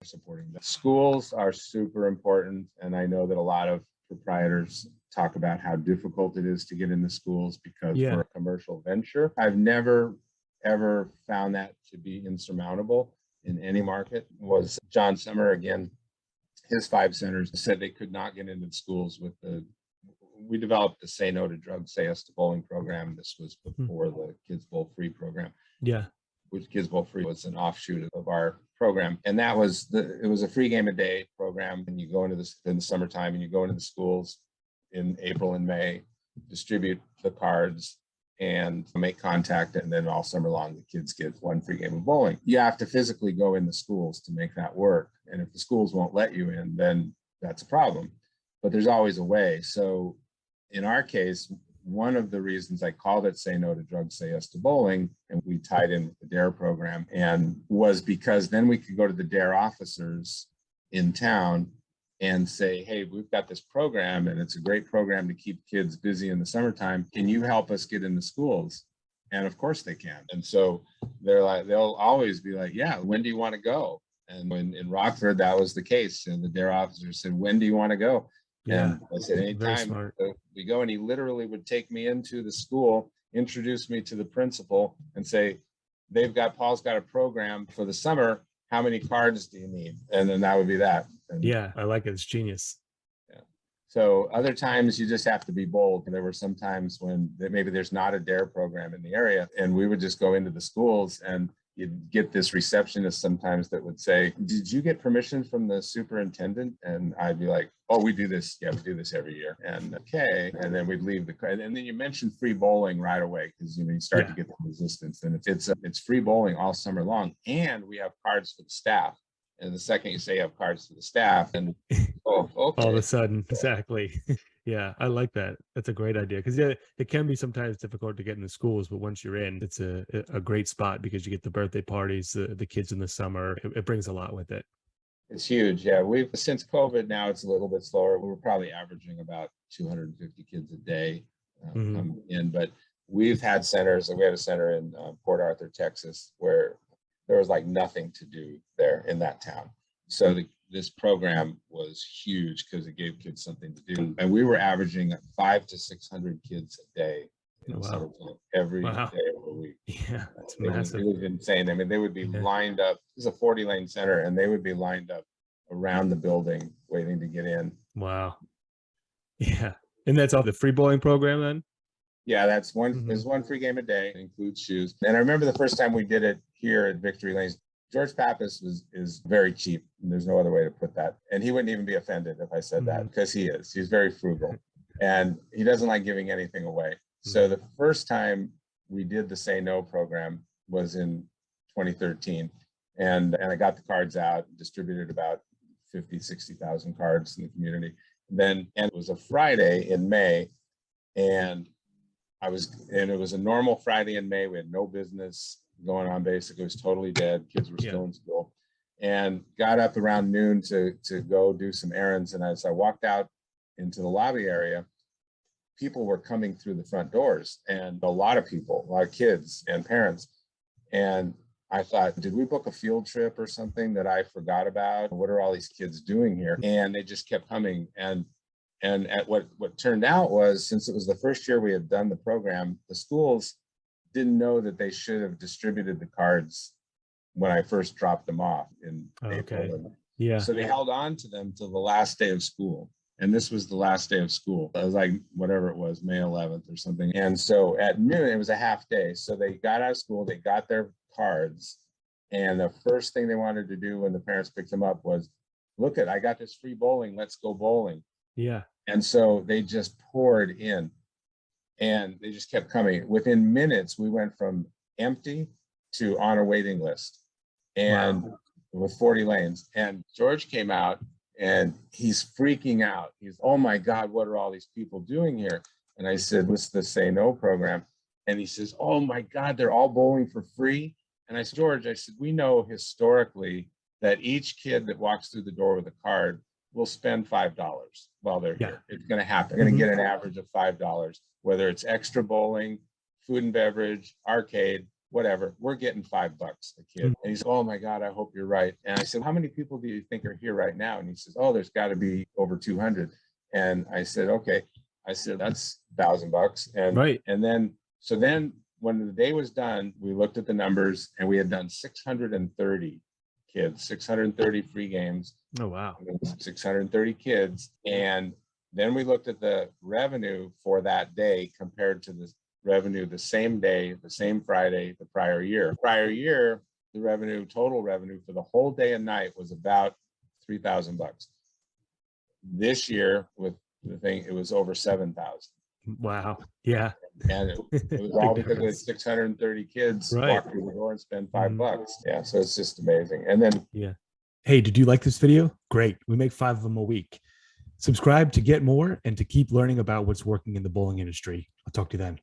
supporting them. Schools are super important, and I know that a lot of proprietors talk about how difficult it is to get into schools because we're Yeah. a commercial venture. I've never ever found that to be insurmountable in any market. Was John Summer again, his 5 centers said they could not get into the schools with the we developed the Say No to Drugs, Say Yes to Bowling program. This was Mm. before the Kids Bowl Free program, Yeah. which Kids Bowl Free was an offshoot of our program. And that was it was a free game a day program. And you go into this in the summertime and you go into the schools in April and May, distribute the cards and make contact. And then all summer long, the kids get one free game of bowling. You have to physically go in the schools to make that work. And if the schools won't let you in, then that's a problem. But there's always a way. So in our case, one of the reasons I called it Say No to Drugs, Say Yes to Bowling, and we tied in with the DARE program, and was because then we could go to the DARE officers in town and say, hey, we've got this program and it's a great program to keep kids busy in the summertime. Can you help us get into schools? And of course they can. And so they'll always be like, yeah, when do you want to go? And when in Rockford, that was the case. And the DARE officer said, when do you want to go? Yeah. And I said, Very anytime smart. we go. And he literally would take me into the school, introduce me to the principal and say, Paul's got a program for the summer. How many cards do you need? And then that would be that. And Yeah. I like it. It's genius. yeah. So other times you just have to be bold. There were some times when maybe there's not a DARE program in the area, and we would just go into the schools and you'd get this receptionist sometimes that would say, did you get permission from the superintendent? And I'd be like, oh, we do this. Yeah, we do this every year. And okay. And then we'd leave and then you mentioned free bowling right away because you start to Yeah. get the resistance. And it's free bowling all summer long. And we have cards for the staff. And the second you say you have cards for the staff, and oh, All of okay. a sudden, exactly. Yeah, I like that. That's a great idea because yeah, it can be sometimes difficult to get in the schools, but once you're in, it's a great spot because you get the birthday parties, the kids in the summer. It brings a lot with it. It's huge. Yeah, we've since COVID now it's a little bit slower. We're probably averaging about 250 kids a day Hmm. come in, but we've had centers. We had a center in Port Arthur, Texas, where there was like nothing to do there in that town. So this program was huge because it gave kids something to do, and we were averaging 500 to 600 kids a day in Oh, the wow. summertime, every Wow. day of the week. Yeah, it's It massive. was insane. I mean, they would be Yeah. lined up. This is a 40-lane center, and they would be lined up around the building waiting to get in. Wow. Yeah. And that's all the free bowling program then? Yeah, Hmm. there's one free game a day, it includes shoes. And I remember the first time we did it here at Victory Lanes, George Pappas is very cheap. And there's no other way to put that. And he wouldn't even be offended if I said that Hmm. because he is. He's very frugal and he doesn't like giving anything away. So Hmm. the first time we did the Say No program was in 2013. And I got the cards out, distributed about 50, 60,000 cards in the community. And it was a Friday in May. And it was a normal Friday in May. We had no business going on. Basically, it was totally dead. Kids were Yeah. still in school, and got up around noon to go do some errands. And as I walked out into the lobby area, people were coming through the front doors, and a lot of people, a lot of kids and parents. And I thought, did we book a field trip or something that I forgot about? What are all these kids doing here? And they just kept coming. And at what turned out was, since it was the first year we had done the program, the schools didn't know that they should have distributed the cards when I first dropped them off in Okay. April. Yeah. So they held on to them till the last day of school. And this was the last day of school. It was like whatever it was, May 11th or something. And so at noon, it was a half day. So they got out of school, they got their cards. And the first thing they wanted to do when the parents picked them up was, look I got this free bowling, let's go bowling. Yeah. And so they just poured in and they just kept coming. Within minutes, we went from empty to on a waiting list and Wow. with 40 lanes. And George came out and he's freaking out. He's, oh my God, what are all these people doing here? And I said, what's the Say No program? And he says, oh my God, they're all bowling for free. And I said, George, I said, we know historically that each kid that walks through the door with a card will spend $5 while they're Yeah. here. It's going to happen. They're going to Hmm. get an average of $5, whether it's extra bowling, food and beverage, arcade. whatever, we're getting $5 a kid. And he said, oh my God, I hope you're right. And I said, how many people do you think are here right now? And he says, oh, there's got to be over 200. And I said, okay. I said, that's $1,000. And Right. and then when the day was done, we looked at the numbers and we had done 630 kids, 630 free games. Oh, wow. 630 kids. And then we looked at the revenue for that day compared to the revenue the same day, the same Friday, the prior year. Prior year, the total revenue for the whole day and night was about $3,000. This year, with the thing, it was over 7,000. Wow. Yeah. And it was all because we had 630 kids walk through the door and spend $5. Yeah, so it's just amazing. And then, yeah. Hey, did you like this video? Great. We make 5 of them a week. Subscribe to get more and to keep learning about what's working in the bowling industry. I'll talk to you then.